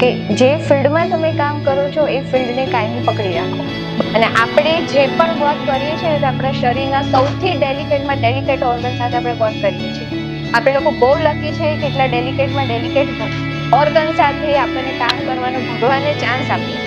કે જે ફિલ્ડમાં તમે કામ કરો છો એ ફિલ્ડને કાયમી પકડી રાખો. અને આપણે જે પણ વર્ક કરીએ છીએ ને, આપણા શરીરના સૌથી ડેલિકેટ ઓર્ગન સાથે આપણે વર્ક કરીએ છીએ. આપણે લોકો બહુ લકી છે કે એટલા ડેલિકેટ ઓર્ગન સાથે આપણને કામ કરવાનો ભગવાને ચાન્સ આપ્યો.